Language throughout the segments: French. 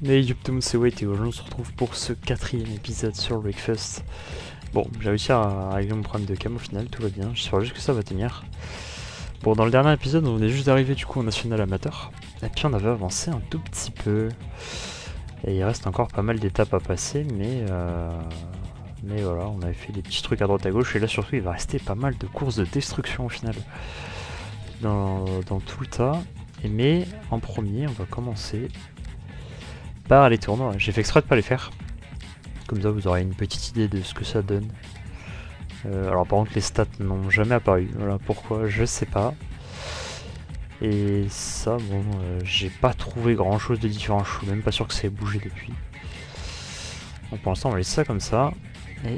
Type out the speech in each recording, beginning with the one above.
Hey YouTube tout le monde, c'est Wait et aujourd'hui on se retrouve pour ce 4ème épisode sur Breakfast. Bon, j'ai réussi à régler mon problème de cam au final, tout va bien, j'espère juste que ça va tenir. Bon, dans le dernier épisode on venait juste d'arriver du coup au national amateur, et puis on avait avancé un tout petit peu. Et il reste encore pas mal d'étapes à passer, mais voilà, on avait fait des petits trucs à droite à gauche, et là surtout il va rester pas mal de courses de destruction au final. Dans tout le tas. Mais en premier on va commencer par les tournois. J'ai fait exprès de pas les faire. Comme ça vous aurez une petite idée de ce que ça donne. Alors par contre les stats n'ont jamais apparu. Voilà pourquoi, je sais pas. Et ça bon, j'ai pas trouvé grand chose de différent. Je suis même pas sûr que ça ait bougé depuis. Donc pour l'instant on va laisser ça comme ça. Et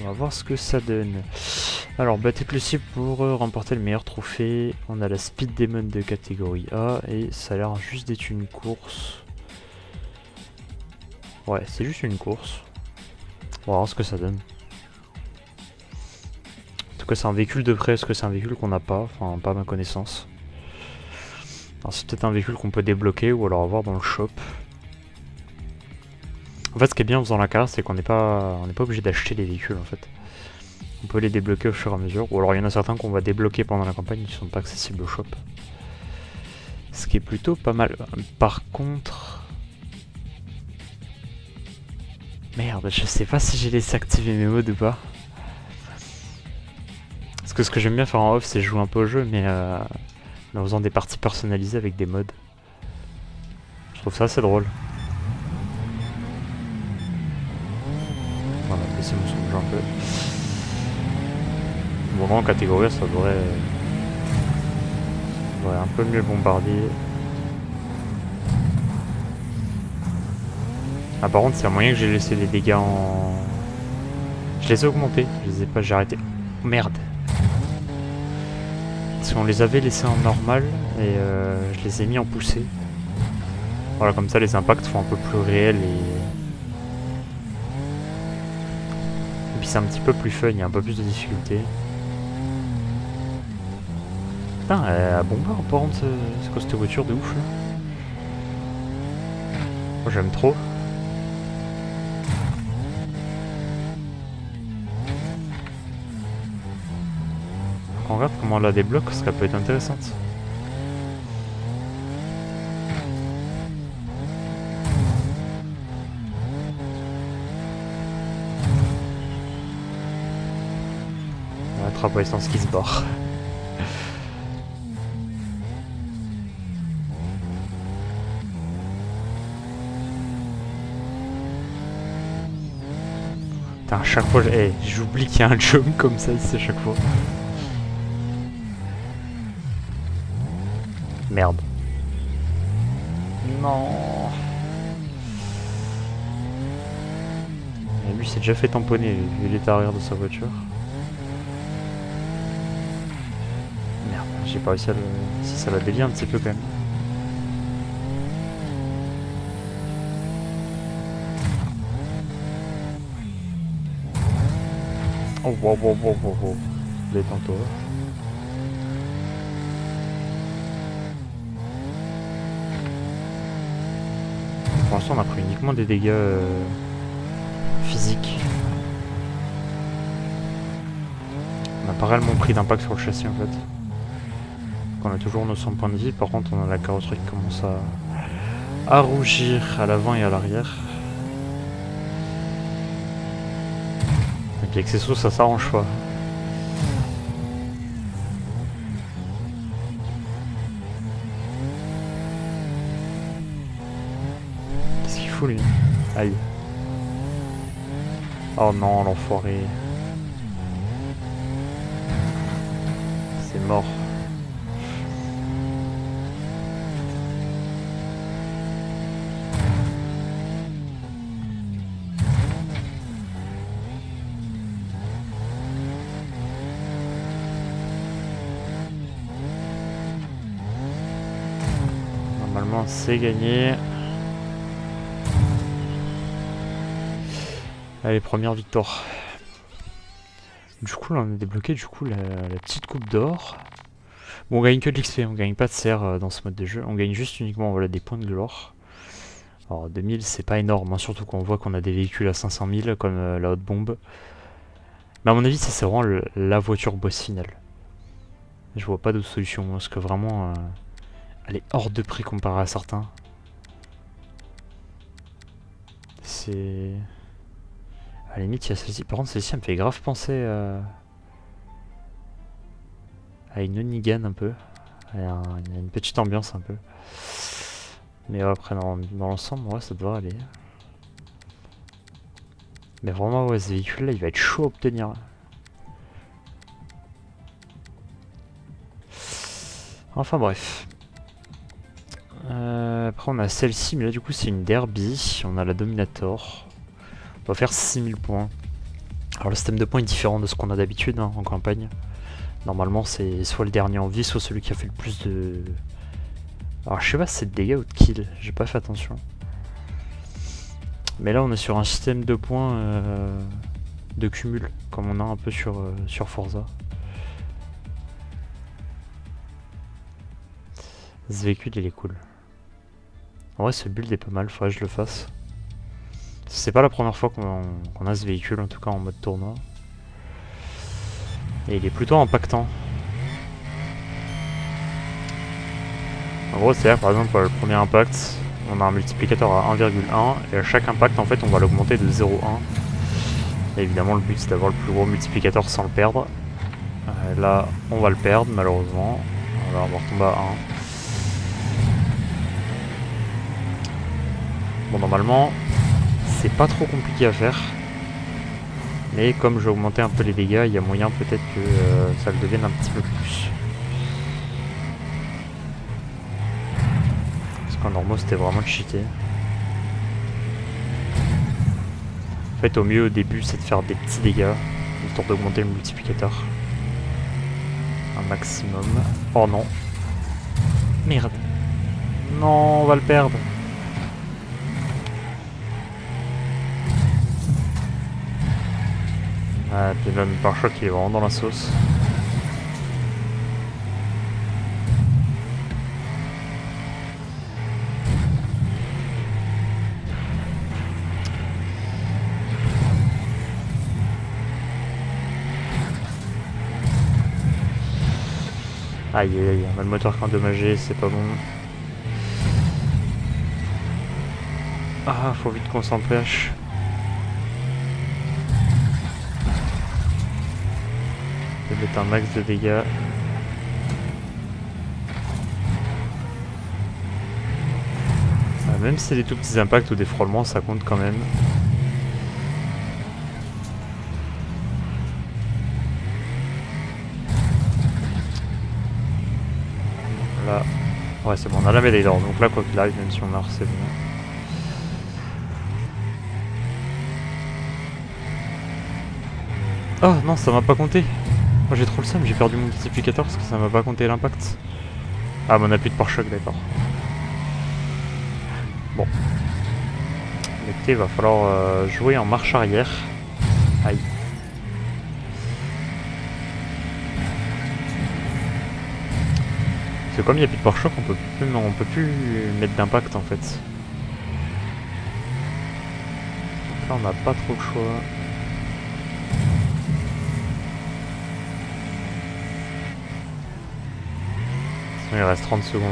on va voir ce que ça donne. Alors battez le cible pour remporter le meilleur trophée. On a la Speed Demon de catégorie A. Et ça a l'air juste d'être une course. Ouais, c'est juste une course. On va voir ce que ça donne. En tout cas, c'est un véhicule de près. Est-ce que c'est un véhicule qu'on n'a pas? Enfin, pas à ma connaissance. Alors, c'est peut-être un véhicule qu'on peut débloquer ou alors avoir dans le shop. En fait, ce qui est bien en faisant la carrière, c'est qu'on n'est pas obligé d'acheter les véhicules en fait. On peut les débloquer au fur et à mesure. Ou alors, il y en a certains qu'on va débloquer pendant la campagne qui ne sont pas accessibles au shop. Ce qui est plutôt pas mal. Par contre... Merde, je sais pas si j'ai laissé activer mes modes ou pas. Parce que ce que j'aime bien faire en off, c'est jouer un peu au jeu, mais en faisant des parties personnalisées avec des modes. Je trouve ça assez drôle. Voilà, baisser mon son de jeu un peu. Bon, non, en catégorie, ça devrait un peu mieux bombarder. Ah, par contre, c'est un moyen que j'ai laissé les dégâts en... Je les ai augmentés, je les ai pas, j'ai arrêté. Oh, merde. Parce qu'on les avait laissés en normal et je les ai mis en poussée. Voilà, comme ça les impacts font un peu plus réels et puis c'est un petit peu plus fun, il y a un peu plus de difficulté. Putain, elle bombarde par contre, c'est quoi cette voiture de ouf là? Moi j'aime trop. On regarde comment on la débloque, parce qu'elle peut être intéressante. La trappe à essence qui se barre. Putain, à chaque fois, j'oublie qu'il y a un jump comme ça ici à chaque fois. Merde. Non. Et lui s'est déjà fait tamponner vu l'état arrière de sa voiture. Merde, j'ai pas réussi à le... Si ça l'a dévié un petit peu quand même. Oh wow wow wow wow wow. Détends-toi. Pour l'instant on a pris uniquement des dégâts physiques. On n'a pas réellement pris d'impact sur le châssis en fait. Donc on a toujours nos 100 points de vie, par contre on a la carrosserie qui commence à rougir à l'avant et à l'arrière. Avec l'excesso ça s'arrange pas. Qu'est-ce qu'il fout lui? Aïe. Oh non, l'enfoiré. C'est mort. Normalement, c'est gagné. Allez, première victoire. Du coup, là, on a débloqué la petite coupe d'or. Bon, on gagne que de l'XP, on gagne pas de serre dans ce mode de jeu. On gagne juste uniquement voilà, des points de gloire. Alors 2000 c'est pas énorme, hein, surtout quand on voit qu'on a des véhicules à 500 000 comme la haute bombe. Mais à mon avis ça c'est vraiment la voiture boss finale. Je vois pas d'autre solution parce que vraiment elle est hors de prix comparée à certains. C'est... À la limite il y a celle-ci, par contre celle-ci elle me fait grave penser à une Onigan un peu. Il y a une petite ambiance un peu. Mais après dans l'ensemble ouais ça devrait aller. Mais vraiment ouais ce véhicule là il va être chaud à obtenir. Enfin bref. Après on a celle-ci mais là du coup c'est une Derby. On a la Dominator. On va faire 6000 points. Alors le système de points est différent de ce qu'on a d'habitude hein, en campagne. Normalement c'est soit le dernier en vie soit celui qui a fait le plus de... Alors je sais pas si c'est de dégâts ou de kills, j'ai pas fait attention. Mais là on est sur un système de points de cumul, comme on a un peu sur Forza. Ce véhicule il est cool. En vrai ce build est pas mal, faudrait que je le fasse. C'est pas la première fois qu'on a ce véhicule, en tout cas en mode tournoi. Et il est plutôt impactant. En gros, c'est-à-dire par exemple le premier impact, on a un multiplicateur à 1,1 et à chaque impact en fait on va l'augmenter de 0,1. Et évidemment le but c'est d'avoir le plus gros multiplicateur sans le perdre. Là on va le perdre malheureusement. On va retomber à 1. Bon normalement c'est pas trop compliqué à faire. Mais comme j'ai augmenté un peu les dégâts, il y a moyen peut-être que ça le devienne un petit peu plus. En normaux c'était vraiment cheaté. En fait au mieux au début c'est de faire des petits dégâts, histoire d'augmenter le multiplicateur. Un maximum. Oh non. Merde. Non, on va le perdre. Ah, puis même par choc il est vraiment dans la sauce. Aïe aïe aïe, on a le moteur qui est endommagé, c'est pas bon. Ah, faut vite qu'on s'empêche. Je vais mettre un max de dégâts. Ah, même si c'est des tout petits impacts ou des frôlements, ça compte quand même. Là, ouais c'est bon, on a la médaille d'or, donc là quoi qu'il arrive, même si on meurt, c'est bon. Oh non, ça m'a pas compté. Moi j'ai trop le seum, j'ai perdu mon multiplicateur parce que ça m'a pas compté l'impact. Ah mais on a plus de pare-choc, d'accord. Bon. Écoutez, il va falloir jouer en marche arrière. Aïe. Parce que comme il n'y a plus de pare-choc, on peut plus mettre d'impact en fait. Donc là on n'a pas trop le choix. Sinon il reste 30 secondes.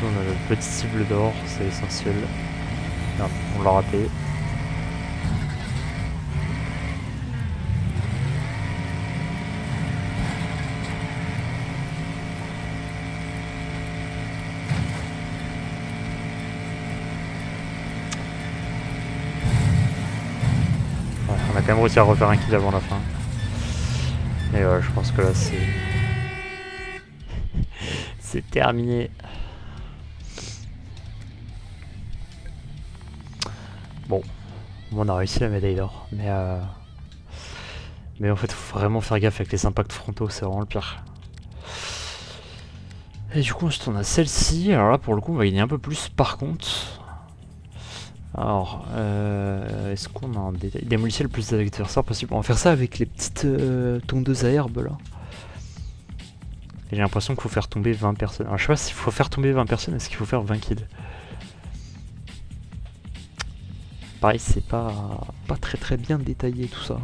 On a notre petite cible d'or, c'est essentiel. Merde, on l'a raté. On a quand même réussi à refaire un kill avant la fin. Et je pense que là c'est... c'est terminé. Bon, on a réussi la médaille d'or. Mais en fait faut vraiment faire gaffe avec les impacts frontaux, c'est vraiment le pire. Et du coup ensuite on a celle-ci. Alors là pour le coup on va gagner un peu plus par contre. Alors, est-ce qu'on a un détail? Démolissez le plus d'adversaires possible. On va faire ça avec les petites tondeuses à herbe là. Et j'ai l'impression qu'il faut faire tomber 20 personnes. Alors je sais pas s'il faut faire tomber 20 personnes, est-ce qu'il faut faire 20 kills? Pareil, c'est pas très bien détaillé tout ça.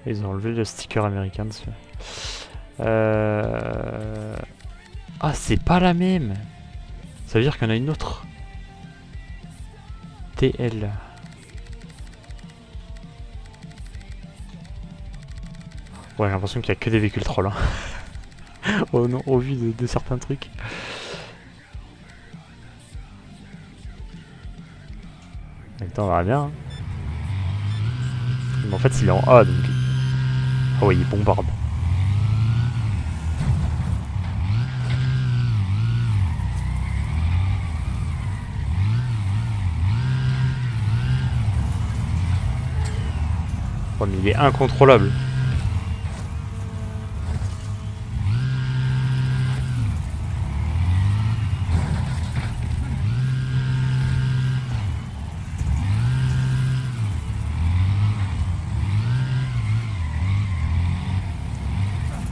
Ils ont enlevé le sticker américain dessus. Ah, c'est pas la même. Ça veut dire qu'il y en a une autre. TL. Ouais, j'ai l'impression qu'il y a que des véhicules trolls. Hein. Au vu de certains trucs. Attends, on verra bien. Hein. Mais en fait, il est en A donc. Ah ouais, il bombarde. Oh, mais il est incontrôlable.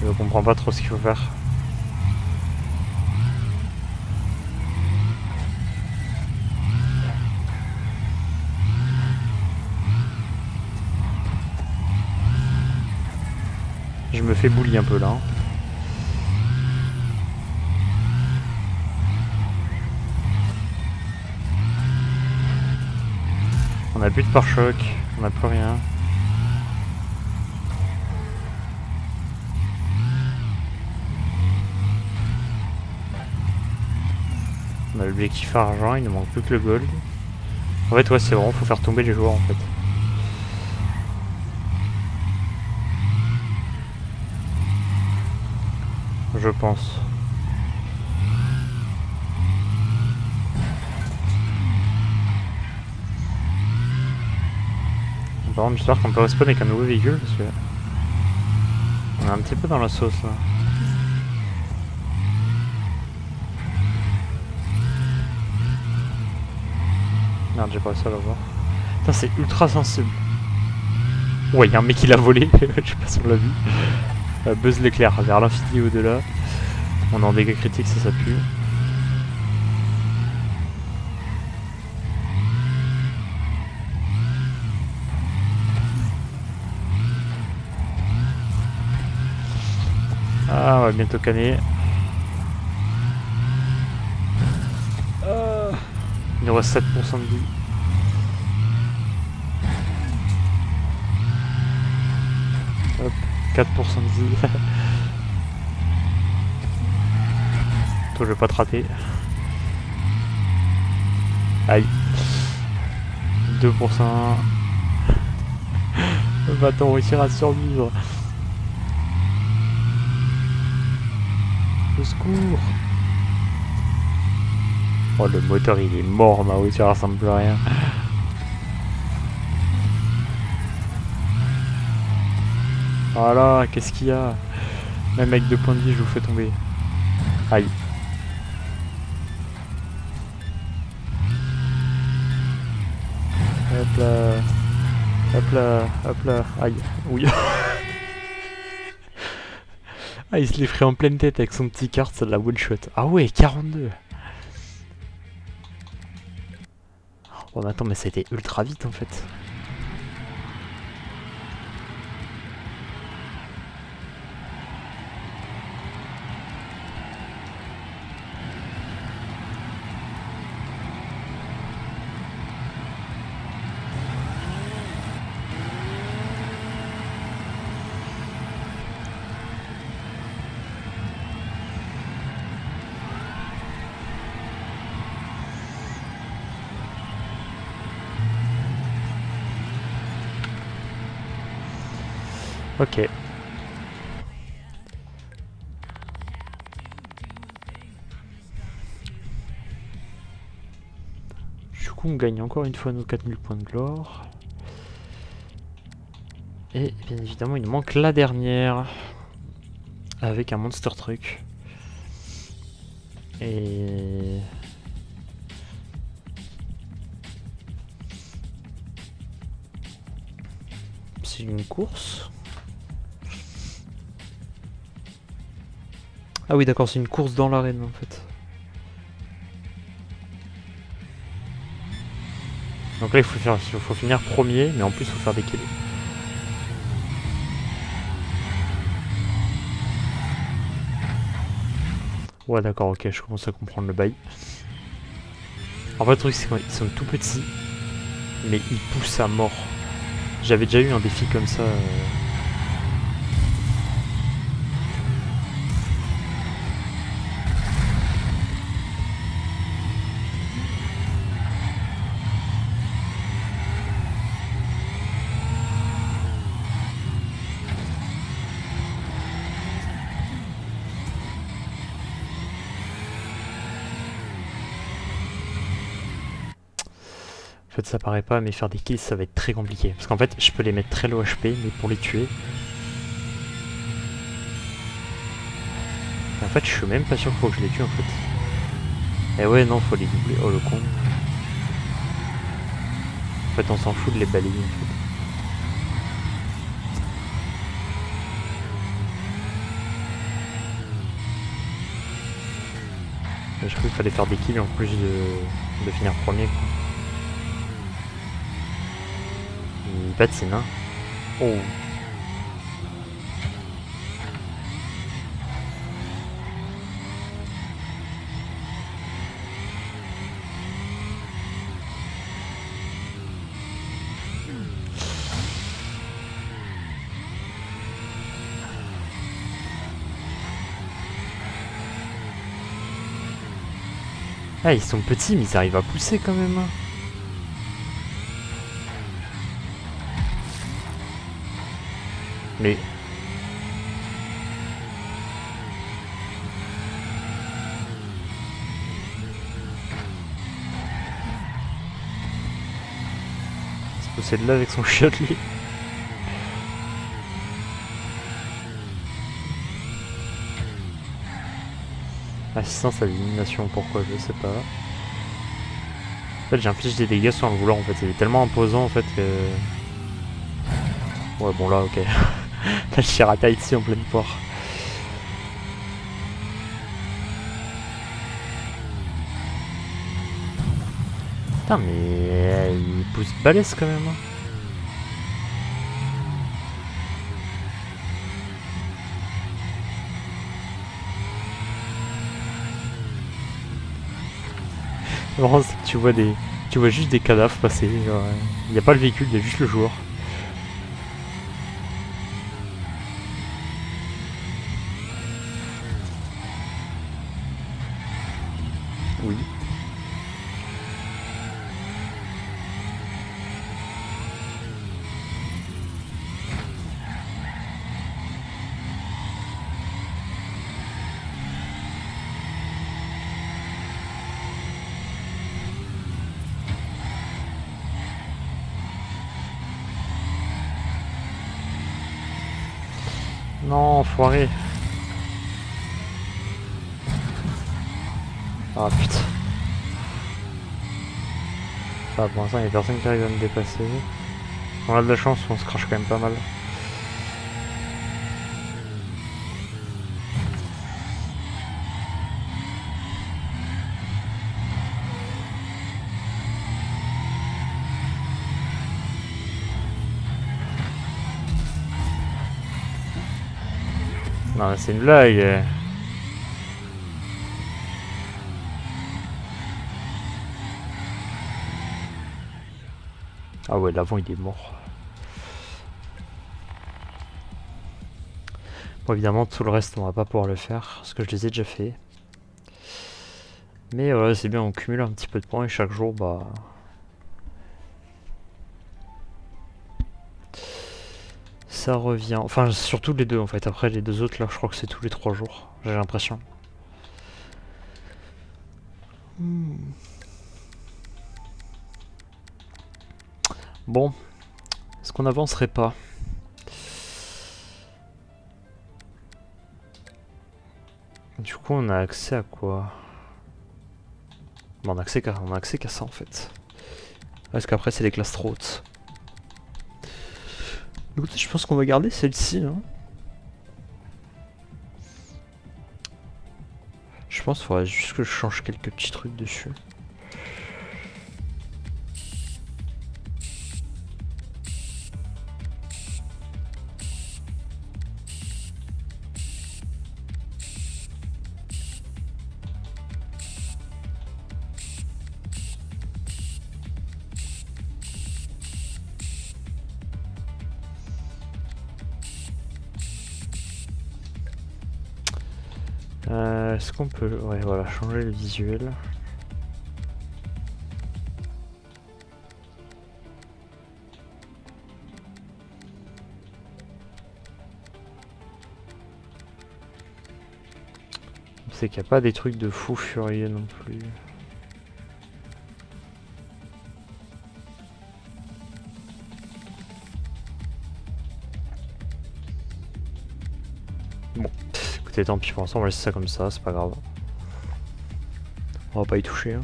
Je comprends pas trop ce qu'il faut faire. Je me fais bully un peu là. On a plus de pare-choc, on a plus rien. On a l'objectif argent, il ne manque plus que le gold. En fait, ouais, c'est vraiment, faut faire tomber les joueurs en fait. Je pense. Par contre, j'espère qu'on peut respawn avec un nouveau véhicule parce que on est un petit peu dans la sauce là. Merde, j'ai pas réussi à l'avoir. Putain, c'est ultra sensible. Ouais, y'a un mec qui l'a volé, je sais pas si on l'a vu. Buzz l'éclair, vers l'infini au-delà. On est en dégâts critiques, ça pue. Ah, on va bientôt canner. Il nous reste 7% de vie. Hop, 4% de vie. Toi, je vais pas te rater. Aïe. 2%. Va-t-on réussir à survivre? Au secours! Oh, le moteur il est mort, ma voiture ressemble plus à rien. Voilà, qu'est-ce qu'il y a? Même avec 2 points de vie, je vous fais tomber. Aïe. Hop là. Hop là, hop là. Aïe. Oui. Ah, il se l'est pris en pleine tête avec son petit kart, ça de la one shot. Ah ouais, 42. Oh mais attends, mais ça a été ultra vite en fait. Ok. Du coup, on gagne encore une fois nos 4000 points de gloire. Et bien évidemment, il nous manque la dernière. avec un monster truck. Et... c'est une course. Ah oui d'accord, c'est une course dans l'arène en fait. Donc là il faut finir premier, mais en plus il faut faire des kills. Ouais d'accord, ok, je commence à comprendre le bail. En fait le truc c'est qu'ils sont tout petits, mais ils poussent à mort. J'avais déjà eu un défi comme ça. En fait ça paraît pas, mais faire des kills ça va être très compliqué. Parce qu'en fait je peux les mettre très low HP, mais pour les tuer... Et en fait je suis même pas sûr qu'il faut que je les tue en fait. Et ouais non, faut les doubler, oh le con. En fait on s'en fout de les balayer en fait. Je crois qu'il fallait faire des kills en plus de finir premier quoi. Il patine hein. Oh. Ah ils sont petits mais ils arrivent à pousser quand même hein. Mais... il se possède là avec son shot lui. Assistance à l'élimination, pourquoi je sais pas. En fait j'inflige des dégâts sans le vouloir en fait, il est tellement imposant en fait que... Ouais bon là ok. Là je tire à taille ici en pleine poire. Putain mais il pousse balèze quand même hein. Vraiment, tu vois juste des cadavres passer. Il n'y a pas le véhicule, il y a juste le joueur. Oui. Non, enfoiré. Ah putain. Ah, pour l'instant, il n'y a personne qui arrive à me dépasser. On a de la chance, on se crache quand même pas mal. Non, c'est une blague. Ah ouais, l'avant il est mort. Bon, évidemment, tout le reste, on va pas pouvoir le faire, parce que je les ai déjà fait. Mais ouais, c'est bien, on cumule un petit peu de points et chaque jour, bah... ça revient. Enfin, surtout les deux en fait. Après, les deux autres, là, je crois que c'est tous les 3 jours. J'ai l'impression. Bon. Est-ce qu'on avancerait pas? coup on a accès à quoi? Bon, on a accès qu'à ça en fait. Parce qu'après c'est les classes trop hautes. Écoutez, je pense qu'on va garder celle-ci. Hein. Je pense qu'il faudrait juste que je change quelques petits trucs dessus. Est-ce qu'on peut... Ouais, voilà, changer le visuel. C'est qu'il n'y a pas des trucs de fou furieux non plus. Bon, écoutez, tant pis pour l'instant, on va laisser ça comme ça, c'est pas grave. On va pas y toucher. Hein.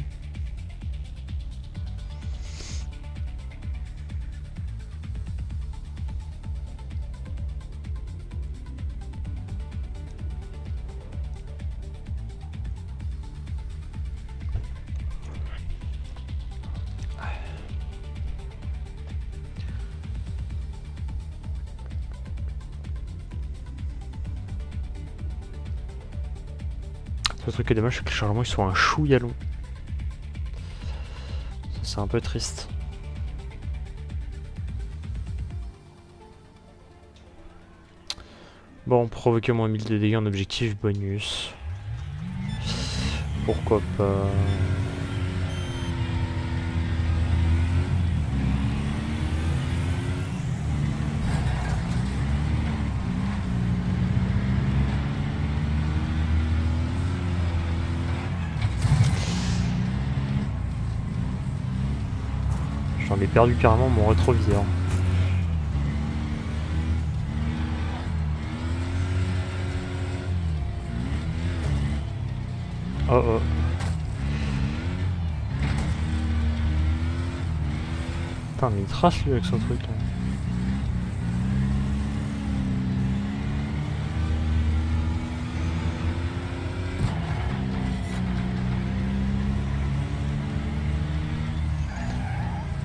Le truc qui est dommage, c'est que les changements ils sont un chouïa long. C'est un peu triste. Bon, provoquer moins 1000 de dégâts en objectif bonus. Pourquoi pas. J'en ai perdu carrément mon rétroviseur. Oh oh. Putain, mais il trace lui avec son truc là.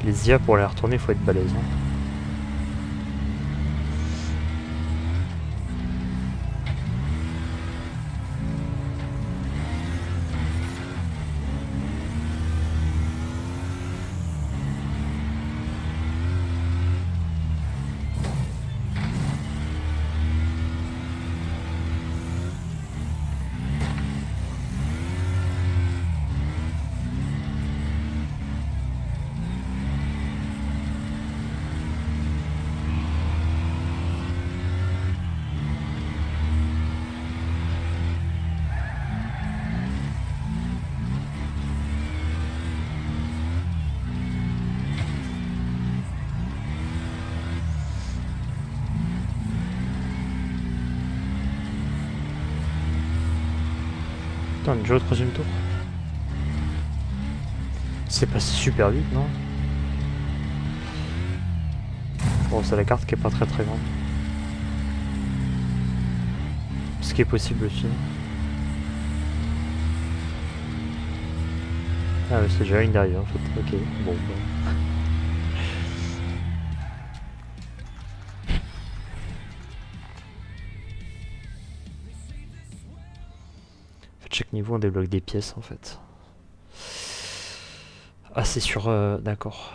Les IA pour les retourner, faut être balèze. Hein. Putain, on est déjà au troisième tour. C'est passé super vite, non? Bon, c'est la carte qui est pas très grande. Ce qui est possible aussi. Ah ouais, c'est déjà une derrière en fait. Ok, bon. Bah. Chaque niveau on débloque des pièces en fait. Ah c'est sur... d'accord.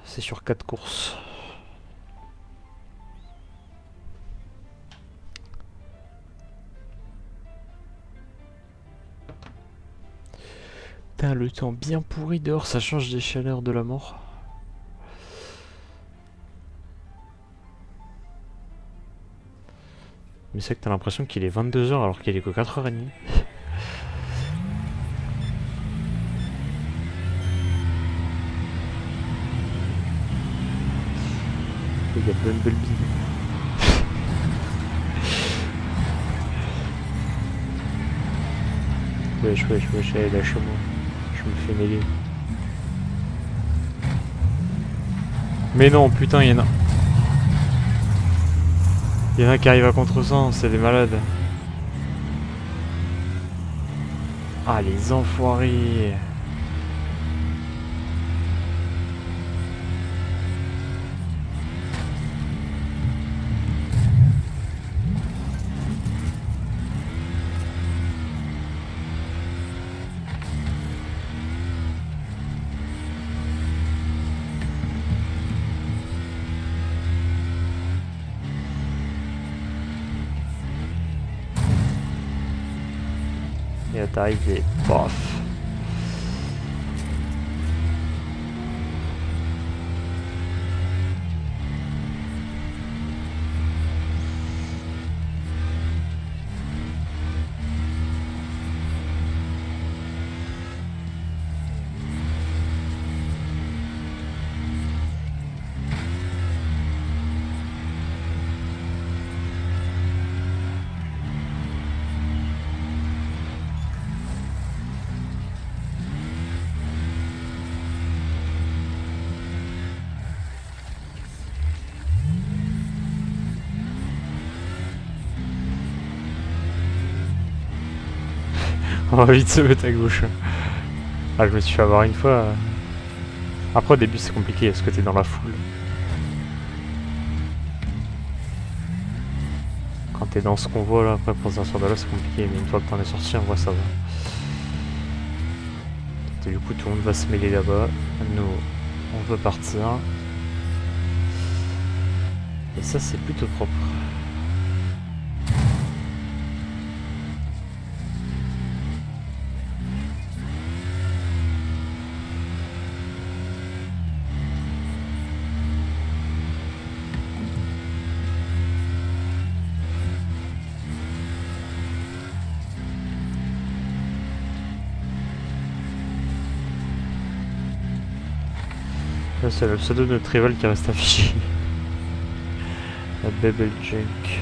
C'est sur 4 courses. Putain, le temps bien pourri dehors, ça change des chaleurs de la mort. Mais c'est que t'as l'impression qu'il est 22 h alors qu'il est que 4h30. Il y a Bumblebee. wesh, allez, lâchez-moi. Je me fais mêler. Mais non, putain, il y en a... Il y en a qui arrivent à contresens, c'est des malades. Ah, les enfoirés. Et là t'arrives et paf. On va vite se mettre à gauche. Ah, je me suis fait avoir une fois. Après, au début, c'est compliqué parce que t'es dans la foule. Quand t'es dans ce convoi là, après pour sortir de là, c'est compliqué. Mais une fois que t'en es sorti, en vrai, ça va. Et du coup, tout le monde va se mêler là-bas. Nous, on veut partir. Et ça, c'est plutôt propre. Là, c'est le pseudo de notre rival qui reste affiché. La Bebel Junk.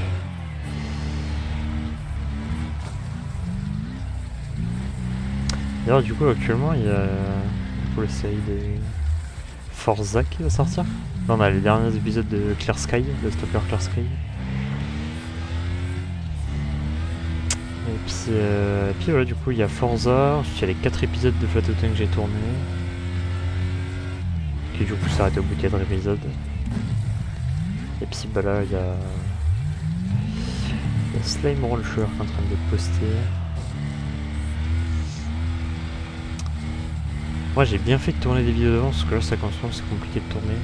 D'ailleurs, du coup, actuellement, il y a pour la série des Forza qui va sortir. Là, on a les derniers épisodes de Clear Sky, de Stalker Clear Sky. Et puis voilà, du coup, il y a Forza. Ensuite, il y a les 4 épisodes de Flatoutin que j'ai tourné. Qui du coup s'arrête au bout de 4 épisodes. Et puis bah là, il y a Slime Roller qui est en train de poster. Moi j'ai bien fait de tourner des vidéos devant parce que là ça commence, c'est compliqué de tourner.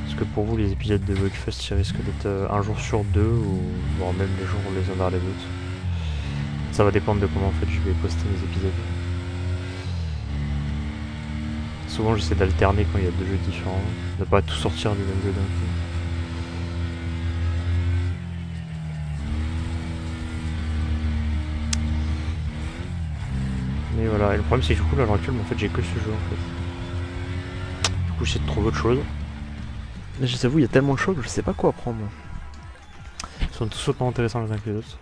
Parce que pour vous les épisodes de Breakfast ils risquent d'être un jour sur 2 ou voire même les jours les uns vers les autres. Ça va dépendre de comment en fait je vais poster mes épisodes. Souvent j'essaie d'alterner quand il y a 2 jeux différents, de pas tout sortir du même jeu d'un coup. Mais voilà, et le problème c'est que du coup là à l'heure actuelle en fait j'ai que ce jeu en fait. Du coup j'essaie de trouver autre chose. Mais je t'avoue il y a tellement de choses que je sais pas quoi prendre. Ils sont tous autant intéressants les uns que les autres.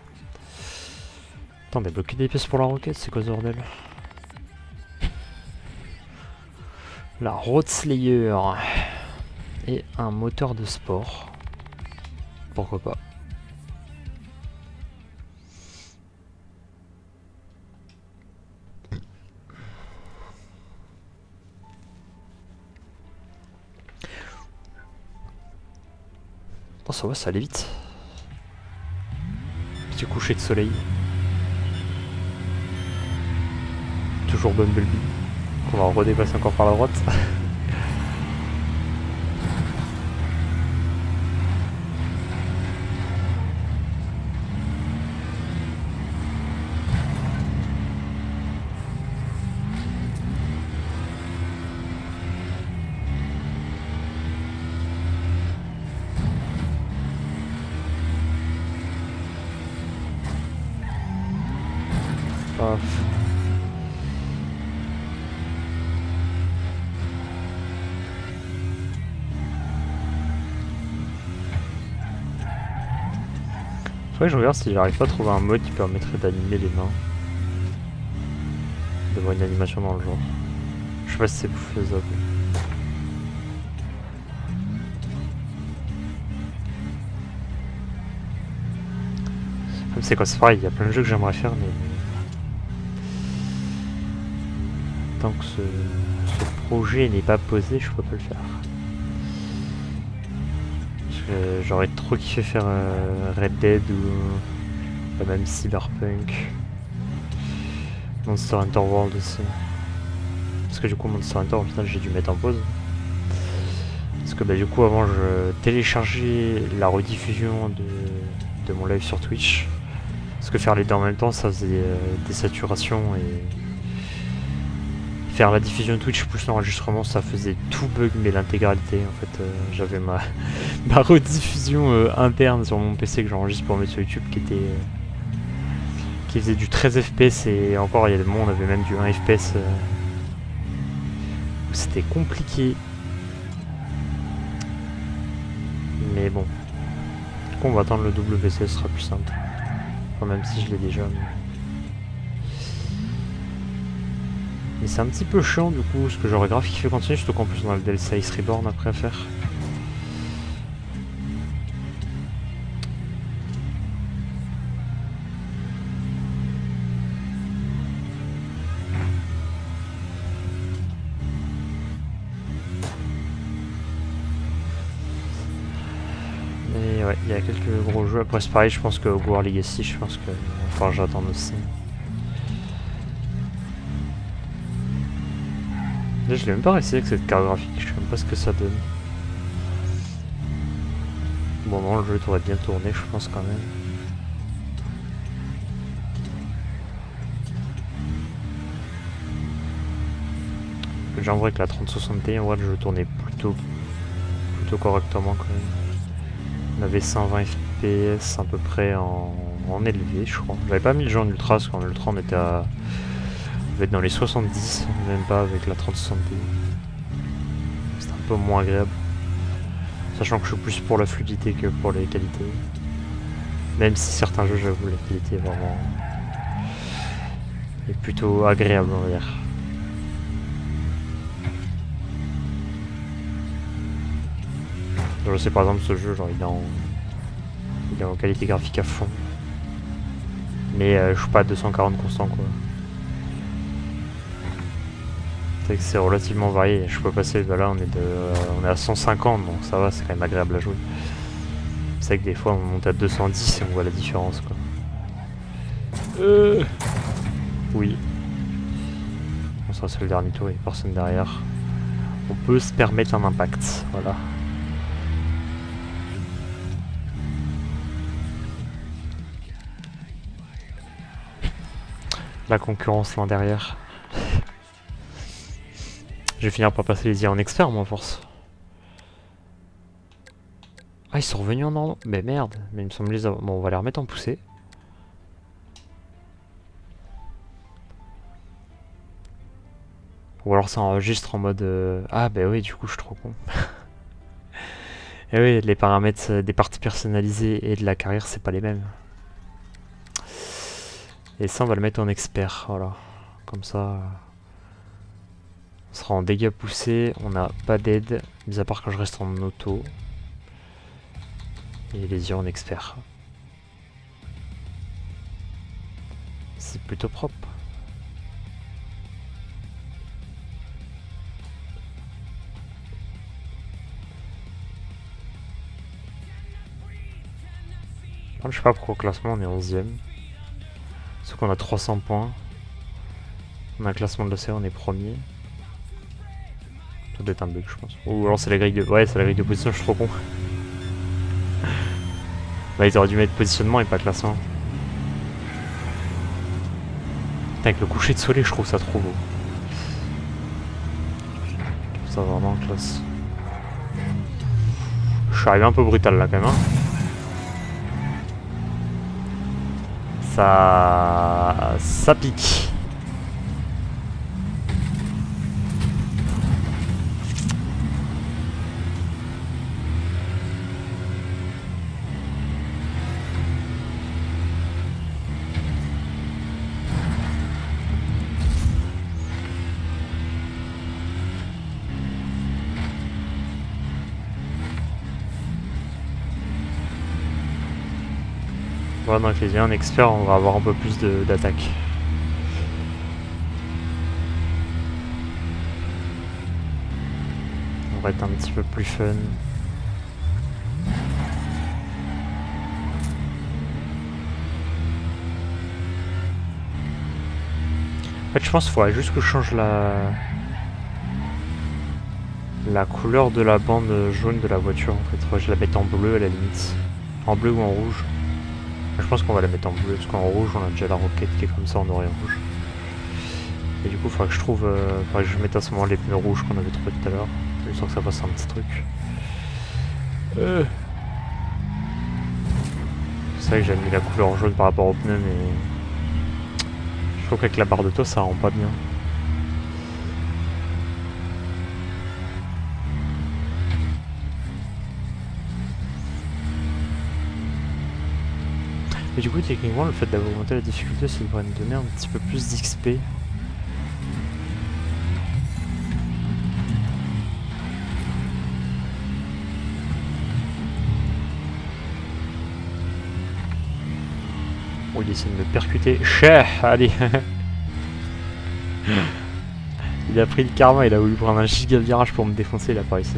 Attends, débloquer des pièces pour la roquette, c'est quoi ce bordel? La Road Slayer et un moteur de sport. Pourquoi pas? Oh, ça va, ça allait vite. Petit coucher de soleil. Toujours Bumblebee. On va redépasser encore par la droite. Paf. Faudrait que je regarde si j'arrive pas à trouver un mode qui permettrait d'animer les mains. D'avoir une animation dans le genre. Je sais pas si c'est faisable. C'est quoi, c'est pareil, il y a plein de jeux que j'aimerais faire, mais tant que ce projet n'est pas posé, je peux pas le faire. J'aurais trop kiffé faire Red Dead ou même Cyberpunk, Monster Hunter World aussi. Parce que du coup Monster Hunter au final j'ai dû mettre en pause. Parce que bah, du coup avant je téléchargeais la rediffusion de mon live sur Twitch. Parce que faire les deux en même temps ça faisait des saturations et faire la diffusion Twitch plus l'enregistrement ça faisait tout bug mais l'intégralité en fait j'avais ma rediffusion interne sur mon PC que j'enregistre pour mettre sur YouTube qui faisait du 13 fps et encore il y a des moments on avait même du 1 fps c'était compliqué mais bon du coup on va attendre le WC, ce sera plus simple enfin, même si je l'ai déjà mais c'est un petit peu chiant du coup, parce que j'aurais grave kiffé continuer, surtout qu'en plus on a le DLC Ice Reborn après à faire. Mais ouais, il y a quelques gros jeux, après c'est pareil, je pense que Hogwarts Legacy, je pense que enfin j'attends aussi. Là, je l'ai même pas réessayé avec cette carte graphique, je sais même pas ce que ça donne. Bon, non, le jeu devrait bien tourner, je pense quand même. J'en vois que la 3060 Ti, en vrai, le jeu tournait plutôt correctement quand même. On avait 120 FPS à peu près en élevé, je crois. J'avais pas mis le jeu en ultra, parce qu'en ultra on était à... On va être dans les 70, même pas avec la 3060 Ti. C'est un peu moins agréable. Sachant que je suis plus pour la fluidité que pour les qualités. Même si certains jeux, j'avoue, la qualité est vraiment... est plutôt agréable, on va dire. Je sais par exemple ce jeu, genre il est en qualité graphique à fond. Mais je suis pas à 240 constant quoi. C'est que c'est relativement varié, je peux passer, bah là on est à 150 donc ça va, c'est quand même agréable à jouer. C'est que des fois on monte à 210 et on voit la différence quoi. Oui. Bon, ça c'est le dernier tour, il n'y a personne derrière. On peut se permettre un impact, voilà. La concurrence là derrière. Je vais finir par passer les IA en expert, moi, à force. Ah, ils sont revenus en ordre. Mais merde, mais il me semble les avoir... Bon, on va les remettre en poussée. Ou alors ça enregistre en mode... Ah, bah oui, du coup, je suis trop con. Et oui, les paramètres des parties personnalisées et de la carrière, c'est pas les mêmes. Et ça, on va le mettre en expert, voilà. Comme ça... On sera en dégâts poussés, on n'a pas d'aide, mis à part quand je reste en auto. Et les yeux en expert. C'est plutôt propre. Je sais pas pourquoi au classement on est 11ème. Sauf qu'on a 300 points. On a un classement de l'océan, on est premier. Ça doit être un bug je pense. Ou alors c'est la grille de... Ouais, c'est la grille de position, je suis trop con. Bah ils auraient dû mettre positionnement et pas classement. Putain, avec le coucher de soleil je trouve ça trop beau. Je trouve ça vraiment classe. Je suis arrivé un peu brutal là quand même hein. Ça pique. Voilà, donc les liens en expert, on va avoir un peu plus d'attaque. On va être un petit peu plus fun. En fait, je pense qu'il faudrait juste que je change la couleur de la bande jaune de la voiture. En fait, faudrait que je la mette en bleu à la limite. En bleu ou en rouge. Je pense qu'on va la mettre en bleu parce qu'en rouge, on a déjà la roquette qui est comme ça en noir et rouge. Et du coup, il faudrait que je trouve. Faudrait que je mette à ce moment les pneus rouges qu'on avait trouvé tout à l'heure. Je sens que ça fasse un petit truc. C'est vrai que j'ai mis la couleur jaune par rapport aux pneus, mais je trouve qu'avec la barre de toit, ça rend pas bien. Et du coup, techniquement, le fait d'avoir augmenté la difficulté, ça devrait nous donner un petit peu plus d'XP. Oh, il essaie de me percuter. Cher, allez. Il a pris le karma, il a voulu prendre un giga virage pour me défoncer, il a pas réussi.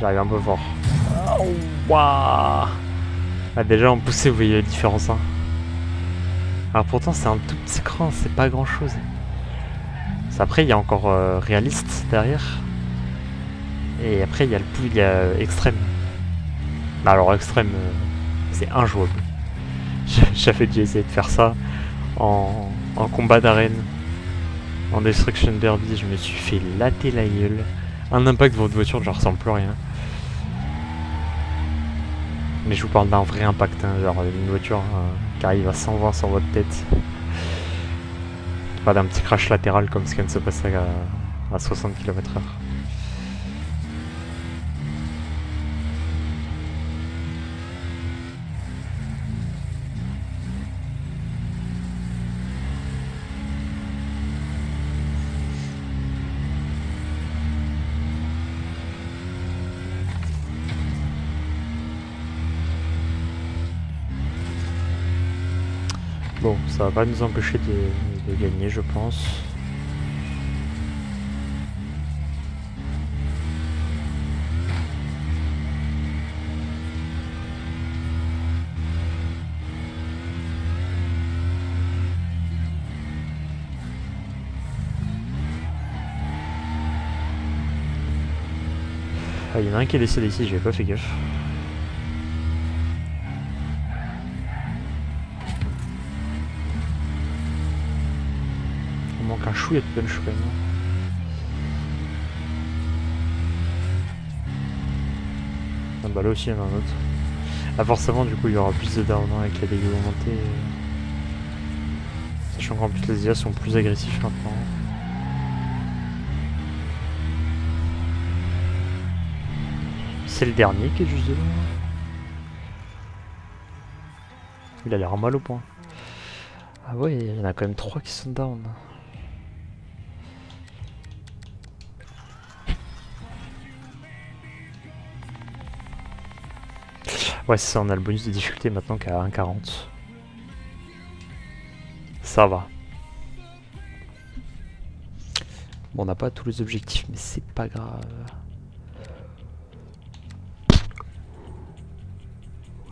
J'arrive un peu fort. Oh, waouh. Ah, déjà en poussée, vous voyez la différence. Hein. Alors pourtant, c'est un tout petit cran, c'est pas grand chose. Après, il y a encore réaliste derrière. Et après, il y a extrême. Bah alors, extrême, c'est injouable. J'avais déjà essayé de faire ça en combat d'arène. En Destruction Derby, je me suis fait latter la gueule. Un impact de votre voiture, je ressens plus rien. Mais je vous parle d'un vrai impact, hein, genre une voiture qui arrive à 120 sur votre tête. Pas d'un petit crash latéral comme ce qui vient de se passer à 60 km/h. Bon, ça va pas nous empêcher de gagner, je pense. Ah, il y en a un qui est décédé ici, j'avais pas fait gaffe. Il manque un chouïa de punch quand même. Ah bah là aussi il y en a un autre. Ah forcément du coup il y aura plus de down avec la dégâts augmentés. Sachant qu'en plus les IA sont plus agressifs maintenant. C'est le dernier qui est juste devant. Il a l'air mal au point. Ah ouais, il y en a quand même 3 qui sont down. Ouais, c'est ça, on a le bonus de difficulté maintenant qu'à 1,40. Ça va. Bon, on n'a pas tous les objectifs, mais c'est pas grave.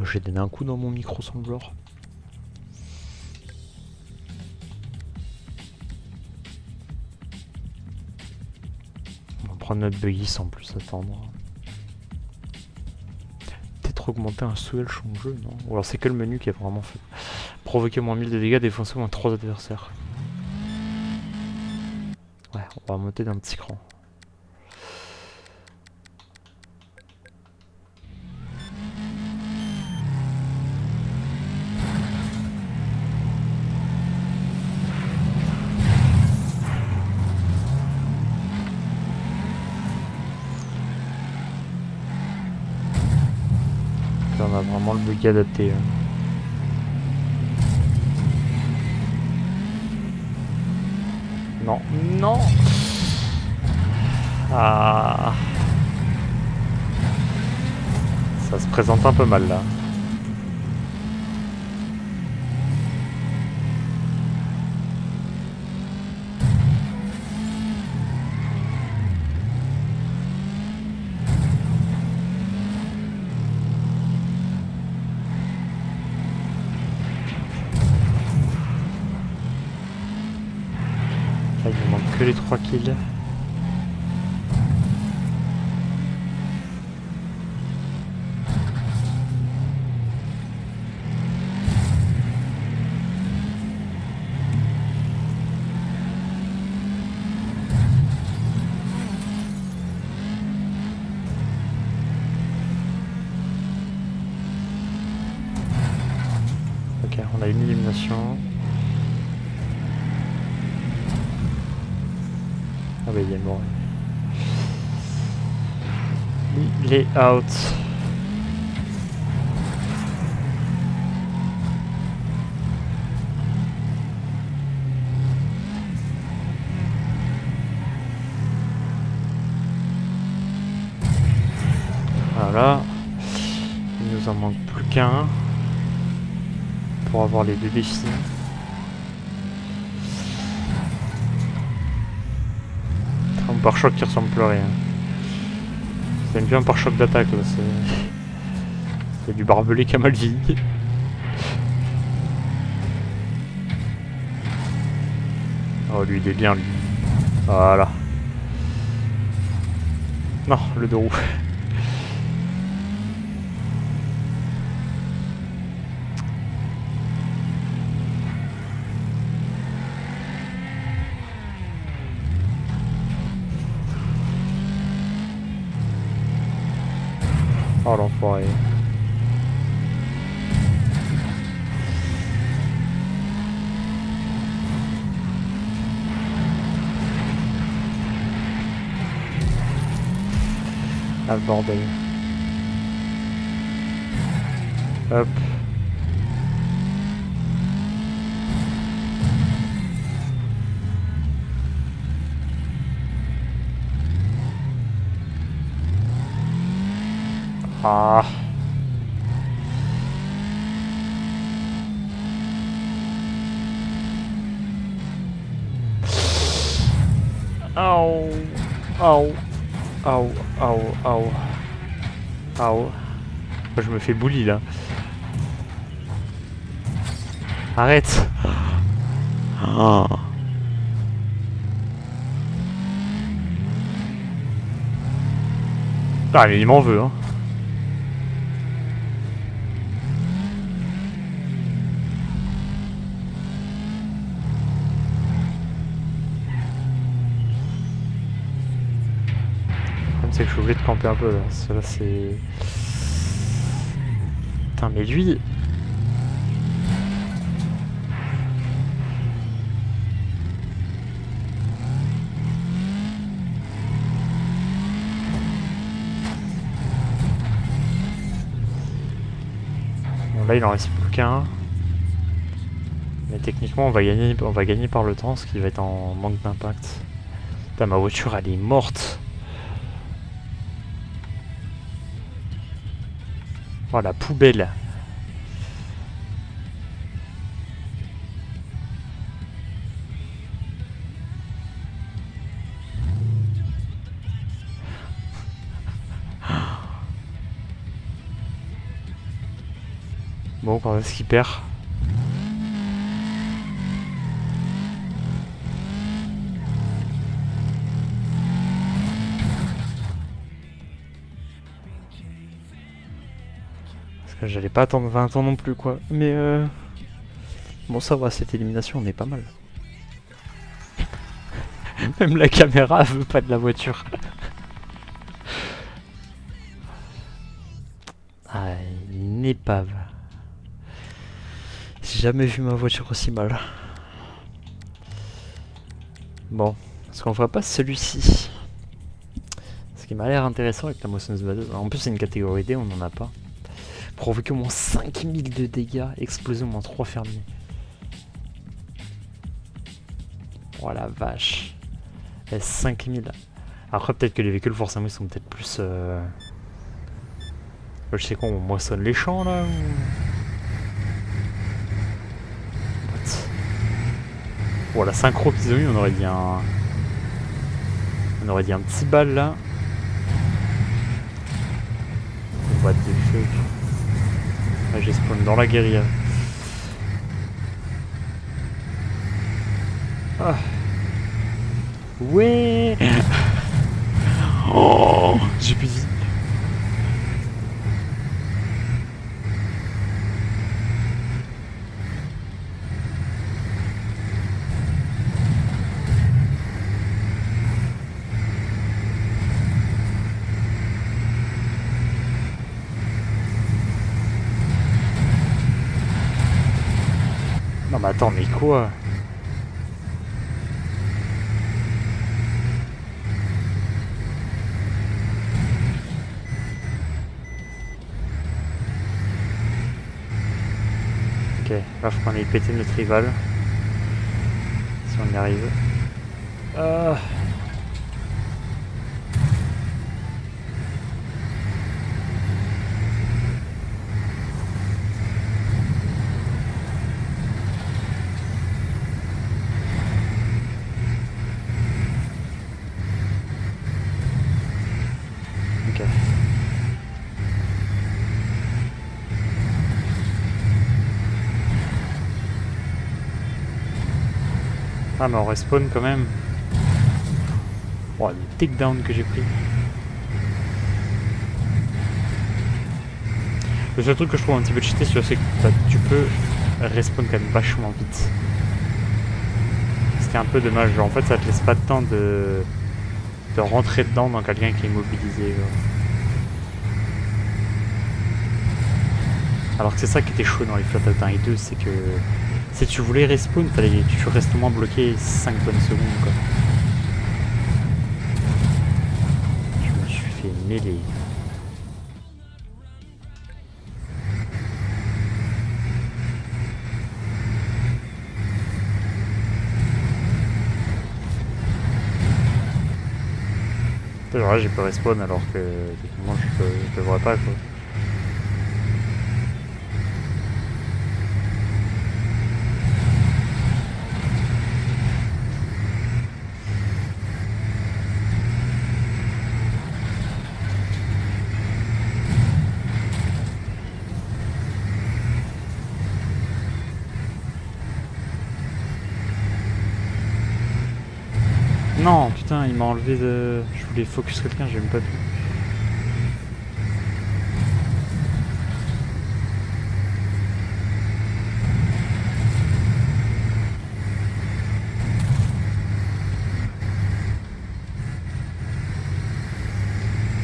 J'ai donné un coup dans mon micro sans le vouloir. On va prendre notre buggy sans plus attendre. Peut-être augmenter un switch en jeu, non? Ou alors c'est que le menu qui est vraiment fait. Provoquer moins 1000 de dégâts, défoncer moins 3 adversaires. Ouais, on va monter d'un petit cran. On a vraiment le buggy adapté. Hein. Non, non. Ah. Ça se présente un peu mal là. Là, il me manque que les 3 kills. Ok, on a une élimination. Ah oui, il est mort. Il est out. Voilà. Il nous en manque plus qu'un pour avoir les 2 défis. Un pare-choc qui ressemble plus à rien. C'est bien un pare-choc d'attaque là. C'est du barbelé qui a mal vieilli. Oh lui il est bien lui. Voilà. Non, le deux roues. Oh l'enfoiré. Ah le bordel. Hop. Ah. Au. Au. Au. Au. Au. Au. Je me fais bully là. Arrête. Oh. Ah mais il m'en veut hein. C'est que je suis obligé de camper un peu là. Là c'est... Putain mais lui... Bon là il en reste plus qu'un. Mais techniquement on va gagner par le temps, ce qui va être en manque d'impact. Putain ma voiture elle est morte. Oh la poubelle. Bon, quand est-ce qu'il perd? Parce que j'allais pas attendre 20 ans non plus quoi. Mais bon ça va, cette élimination on est pas mal. Même la caméra veut pas de la voiture. Ah, une épave. J'ai jamais vu ma voiture aussi mal. Bon, est-ce qu'on fera pas celui-ci? Ce qui m'a l'air intéressant avec la Motion Badeuse. En plus c'est une catégorie D, on n'en a pas. Provoquer au moins 5000 de dégâts, exploser au moins 3 fermiers. Oh la vache. Et 5000. Après peut-être que les véhicules forcément ils sont peut-être plus... Je sais quoi, on moissonne les champs là ou... What? Oh la synchro qu'ils ont eu, on aurait dit un... On aurait dit un petit bal là. What the fuck. Ouais, j'ai spawn dans la guérilla. Ah. Ouais. Oh, j'ai plus de vie. Non mais attends, mais quoi? Ok, là faut qu'on aille péter notre rival. Si on y arrive. Ok. Ah mais on respawn quand même. Oh le takedown que j'ai pris. Le seul truc que je trouve un petit peu cheaté c'est que tu peux respawn quand même vachement vite. Ce qui est un peu dommage, genre en fait ça te laisse pas de temps de rentrer dedans dans quelqu'un qui est immobilisé. Genre. Alors que c'est ça qui était chaud dans les Flat Out 1 et 2, c'est que si tu voulais respawn, tu restes au moins bloqué 5 bonnes secondes quoi. Je me suis fait mêler. Genre là j'ai pas respawn alors que techniquement je devrais pas quoi. Non, putain, il m'a enlevé de... Je voulais focus quelqu'un, j'ai même pas vu.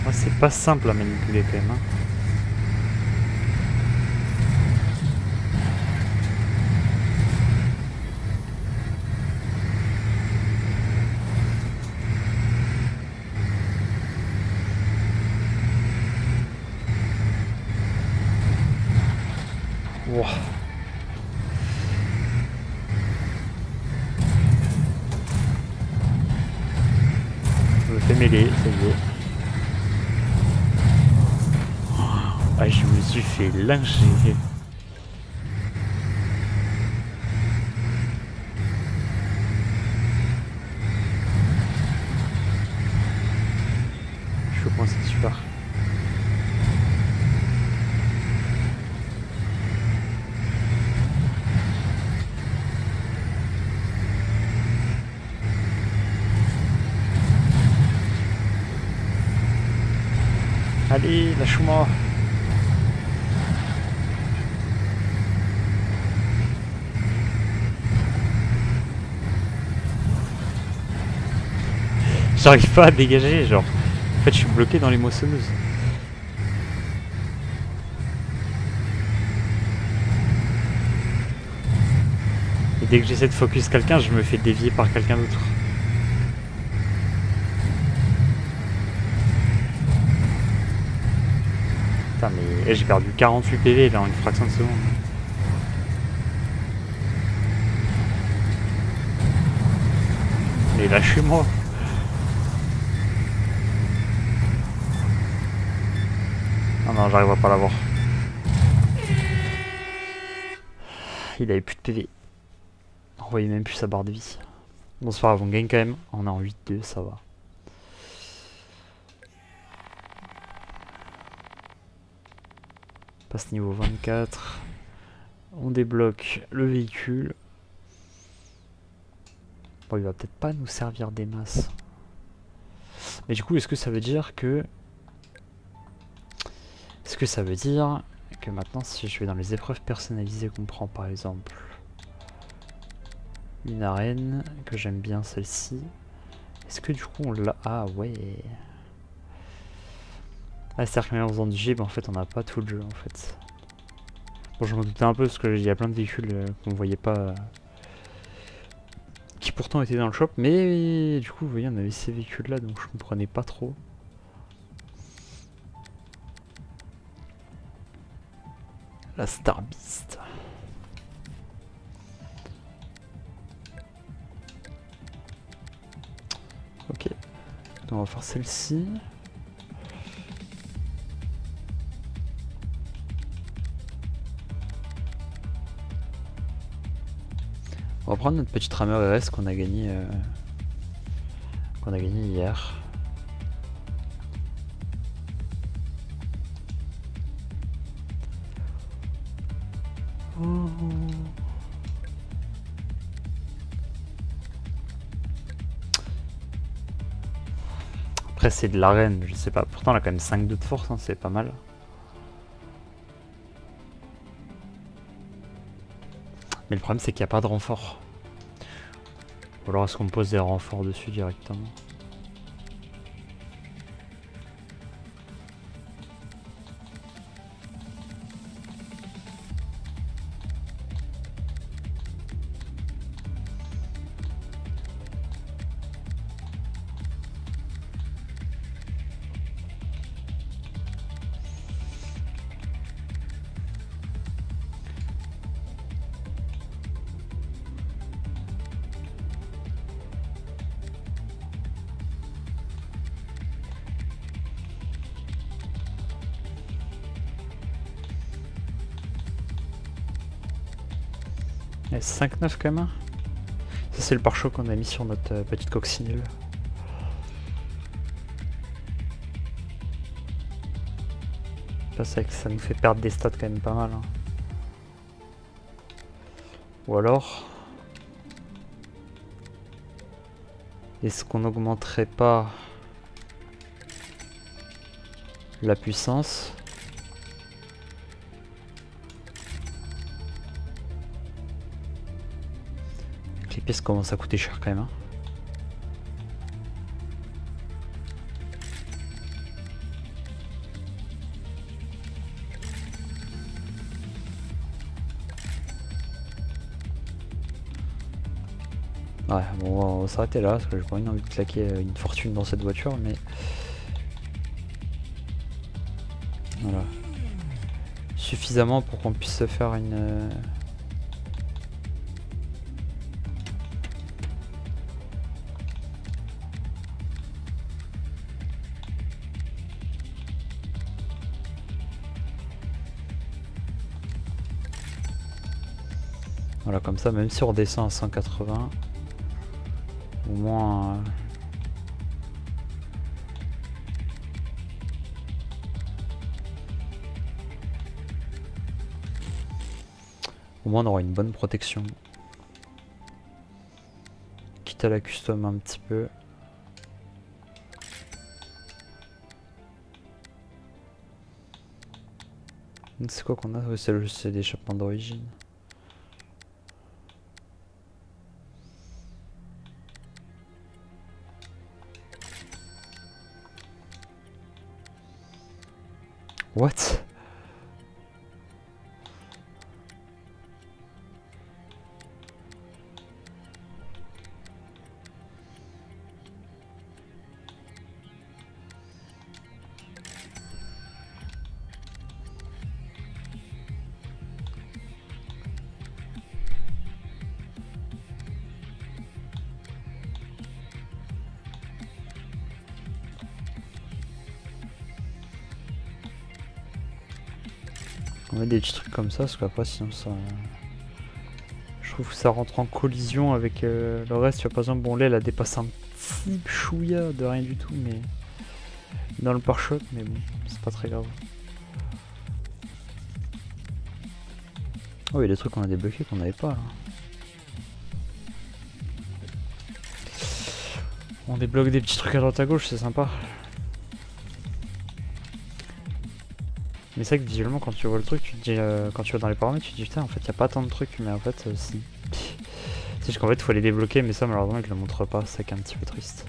Ouais, c'est pas simple à manipuler quand même. Hein. Wow. Je me fais mêler, ça y est. Ah, je me suis fait lyncher. Je suis coincé, super. Allez, lâche-moi. J'arrive pas à dégager, genre. En fait, je suis bloqué dans les moissonneuses. Et dès que j'essaie de focus quelqu'un, je me fais dévier par quelqu'un d'autre. Putain, mais j'ai perdu 48 PV là en une fraction de seconde. Allez, lâchez-moi. Non, non, j'arriverai pas à l'avoir. Il avait plus de PV. On voyait même plus sa barre de vie. Bon, c'est pas grave, on gagne quand même. On est en 8-2, ça va. Passe niveau 24. On débloque le véhicule. Bon, il va peut-être pas nous servir des masses. Mais du coup, est-ce que ça veut dire que... Est-ce que ça veut dire que maintenant, si je vais dans les épreuves personnalisées qu'on prend, par exemple... Une arène, que j'aime bien celle-ci. Est-ce que du coup on l'a... Ah ouais. Ah, c'est-à-dire qu'en faisant du gib, en fait, on n'a pas tout le jeu, en fait. Bon, je m'en doutais un peu, parce qu'il y a plein de véhicules qu'on voyait pas... qui pourtant étaient dans le shop, mais du coup, vous voyez, on avait ces véhicules-là, donc je comprenais pas trop. La Star Beast. Ok, donc on va faire celle-ci. On va prendre notre petite rameur RS qu'on a gagné hier. Après c'est de l'arène, je sais pas. Pourtant elle a quand même 5 de force, hein, c'est pas mal. Mais le problème c'est qu'il n'y a pas de renfort. Ou alors est-ce qu'on pose des renforts dessus directement? Et 5-9 quand même. Ça c'est le pare-choc qu'on a mis sur notre petite coccinelle. C'est vrai que ça nous fait perdre des stats quand même pas mal. Hein. Ou alors... Est-ce qu'on n'augmenterait pas la puissance? Les pièces commencent à coûter cher quand même. Hein. Ouais, bon, on va s'arrêter là parce que j'ai pas envie de claquer une fortune dans cette voiture, mais voilà. Suffisamment pour qu'on puisse se faire une... Voilà, comme ça, même si on redescend à 180, au moins... Au moins on aura une bonne protection. Quitte à la custom un petit peu. C'est quoi qu'on a? Oui, c'est l'échappement d'origine. What? On met des petits trucs comme ça, parce qu'après sinon ça... Je trouve que ça rentre en collision avec le reste. Tu vois, par exemple, bon là elle a dépassé un petit chouïa de rien du tout, mais... Dans le pare-choc, mais bon, c'est pas très grave. Oh, il y a des trucs qu'on a débloqués qu'on n'avait pas là. On débloque des petits trucs à droite à gauche, c'est sympa. Mais c'est vrai que visuellement quand tu vois le truc, tu te dis, quand tu vas dans les paramètres, tu te dis putain en fait y a pas tant de trucs, mais en fait si. C'est juste qu'en fait il faut les débloquer, mais ça malheureusement ils le montrent pas, c'est ça qui est un petit peu triste.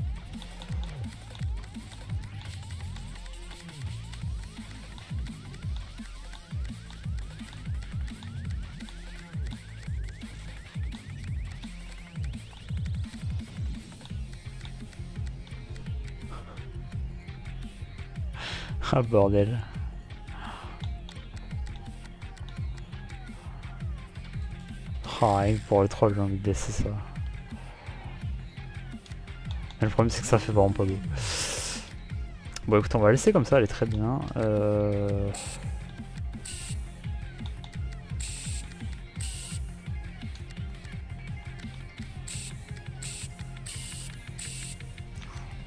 Ah bordel. Ah, rien que pour le troll j'ai envie de laisser ça. Mais le problème c'est que ça fait vraiment pas beau. Bon écoute, on va laisser comme ça, elle est très bien.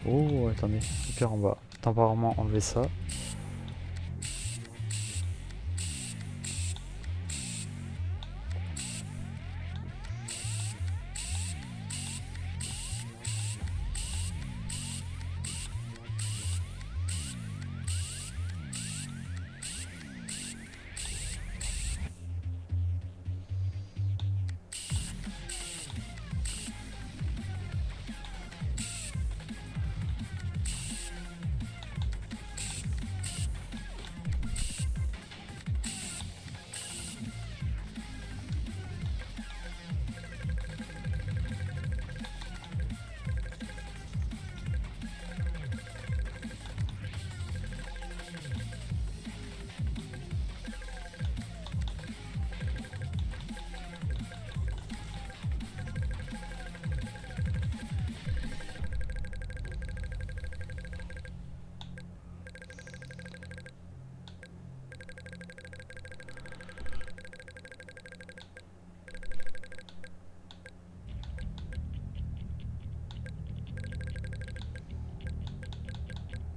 Oh attendez, au pire on va temporairement enlever ça.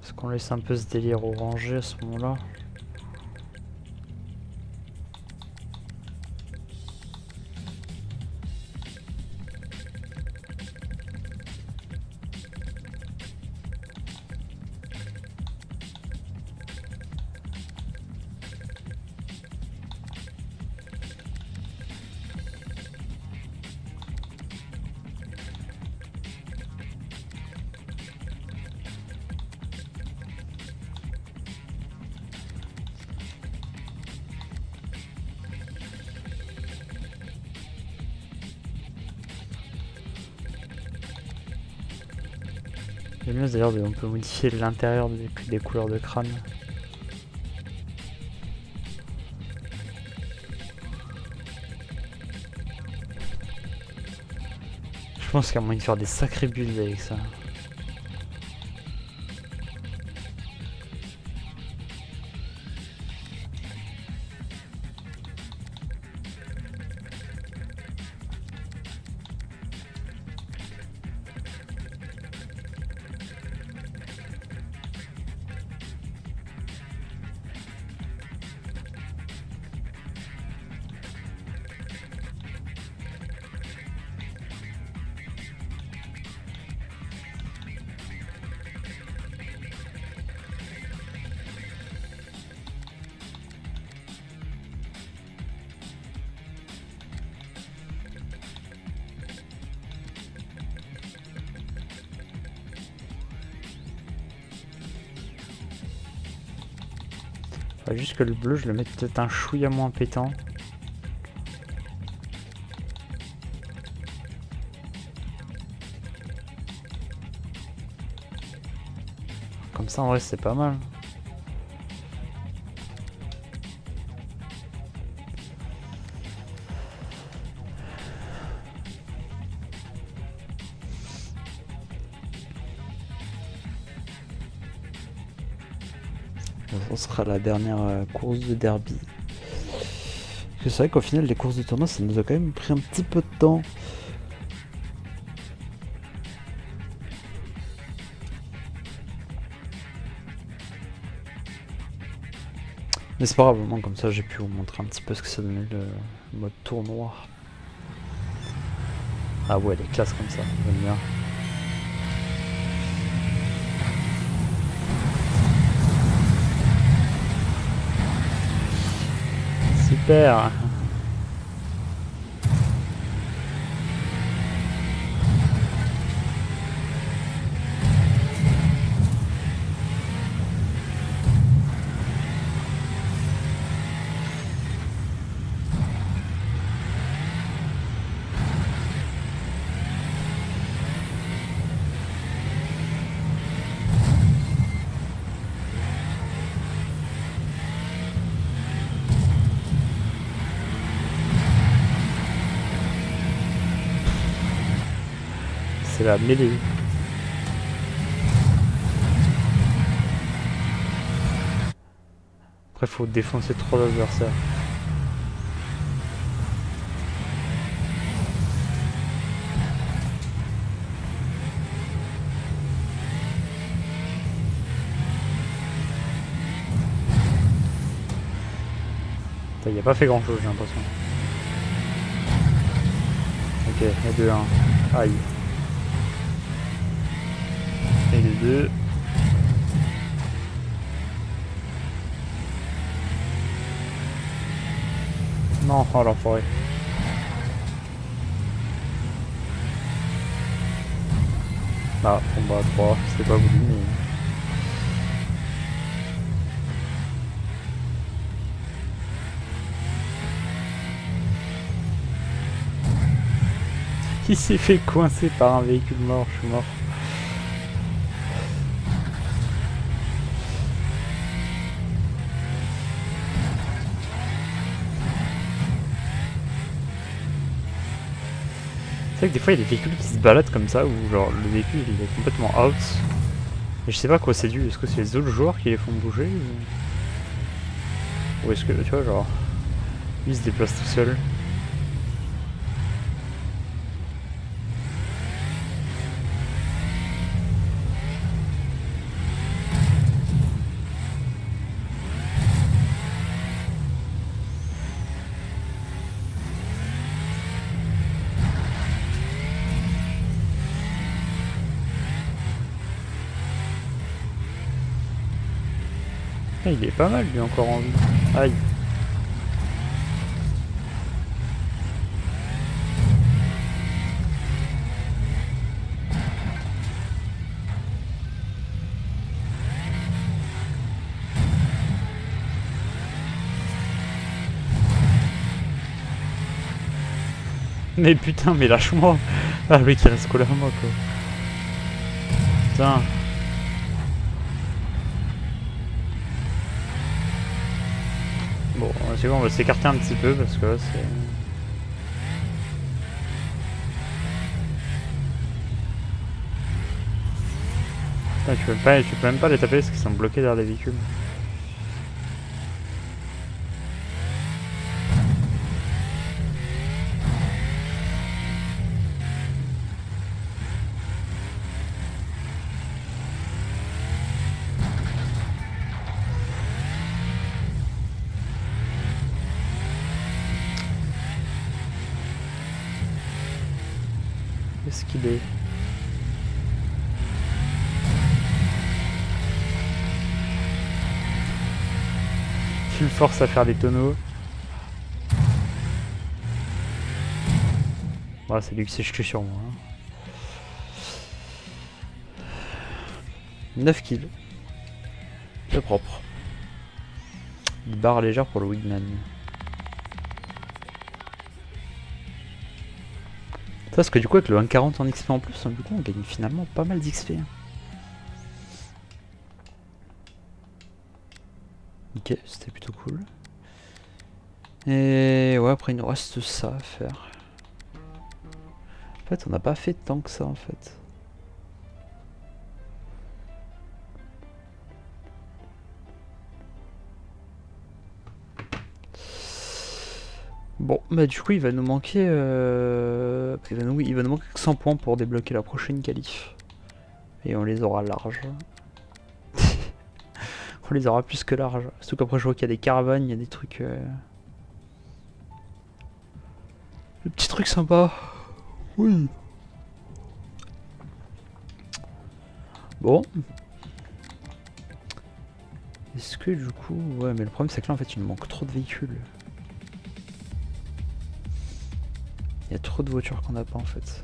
Est-ce qu'on laisse un peu ce délire orangé à ce moment-là? J'aime bien d'ailleurs, on peut modifier l'intérieur des couleurs de crâne. Je pense qu'il y a moyen de faire des sacrés builds avec ça. Faudrait juste que le bleu, je le mette peut-être un chouïa moins pétant. Comme ça, en vrai, c'est pas mal. Ce sera la dernière course de derby. que c'est vrai qu'au final, les courses de tournoi, ça nous a quand même pris un petit peu de temps. Mais c'est pas grave, au moins comme ça j'ai pu vous montrer un petit peu ce que ça donnait le mode tournoi. Ah ouais, les classes comme ça, j'aime bien. Super. C'est la mêlée. Après faut défoncer 3 adversaires. Il a pas fait grand chose j'ai l'impression. Ok, et 2-1. Aïe. Et les 2. Non, oh l'enfoiré. Ah, bon bah 3, c'était pas voulu mais... Il s'est fait coincer par un véhicule mort, je suis mort. C'est vrai que des fois il y a des véhicules qui se baladent comme ça, où genre le véhicule il est complètement out. Et je sais pas à quoi c'est dû, est-ce que c'est les autres joueurs qui les font bouger ou est-ce que tu vois genre lui il se déplace tout seul. Ah, il est pas mal lui encore en vie. Aïe. Mais putain, mais lâche-moi. Ah le mec il reste collé à moi quoi. Putain. Bon, c'est bon, on va s'écarter un petit peu parce que là c'est... Putain, tu peux même pas les taper parce qu'ils sont bloqués derrière les véhicules. Qu'est-ce qu'il est? Tu le forces à faire des tonneaux. Voilà, c'est lui qui s'est jeté sur moi. 9 kills. C'est propre. Une barre légère pour le Wigman. Ça, parce que du coup, avec le 1,40 en XP en plus, du coup, on gagne finalement pas mal d'XP. Ok, c'était plutôt cool. Et ouais, après, il nous reste ça à faire. En fait, on n'a pas fait tant que ça, en fait. Bon, bah du coup il va nous manquer il va nous manquer que 100 points pour débloquer la prochaine qualif. Et on les aura larges. On les aura plus que larges. Surtout qu'après je vois qu'il y a des caravanes, il y a des trucs... Des petits trucs sympas. Oui. Bon. Est-ce que du coup... Ouais mais le problème c'est que là en fait il nous manque trop de véhicules. Il y a trop de voitures qu'on n'a pas en fait.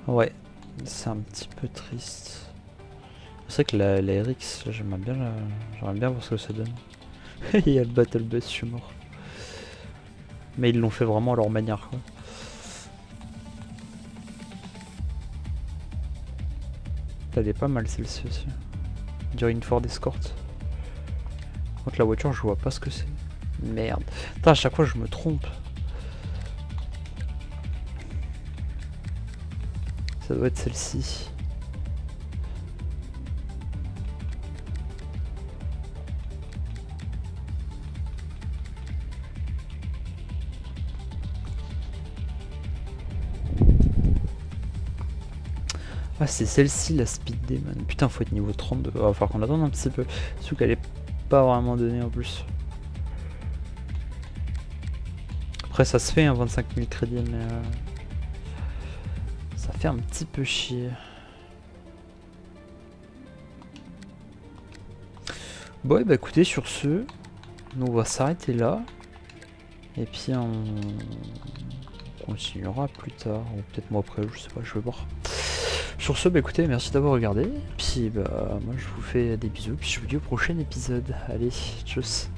Ouais, c'est un petit peu triste. C'est vrai que la RX, j'aimerais bien voir ce que ça donne. Il y a le Battle Bus, je suis mort. Mais ils l'ont fait vraiment à leur manière, quoi. Elle est pas mal celle-ci aussi. On dirait une Ford Escort. Contre la voiture, je vois pas ce que c'est. Merde. Putain, à chaque fois je me trompe. Ça doit être celle-ci. Ah, c'est celle-ci la Speed Demon. Putain, faut être niveau 32. Il va falloir qu'on attende un petit peu. Surtout qu'elle est pas vraiment donnée en plus. Après, ça se fait, hein, 25 000 crédits, mais ça fait un petit peu chier. Bon, et bah écoutez, sur ce, nous on va s'arrêter là. Et puis on continuera plus tard, ou peut-être moi après, je sais pas, je vais voir. Sur ce, bah écoutez, merci d'avoir regardé. Puis bah moi je vous fais des bisous, puis je vous dis au prochain épisode. Allez, tchuss.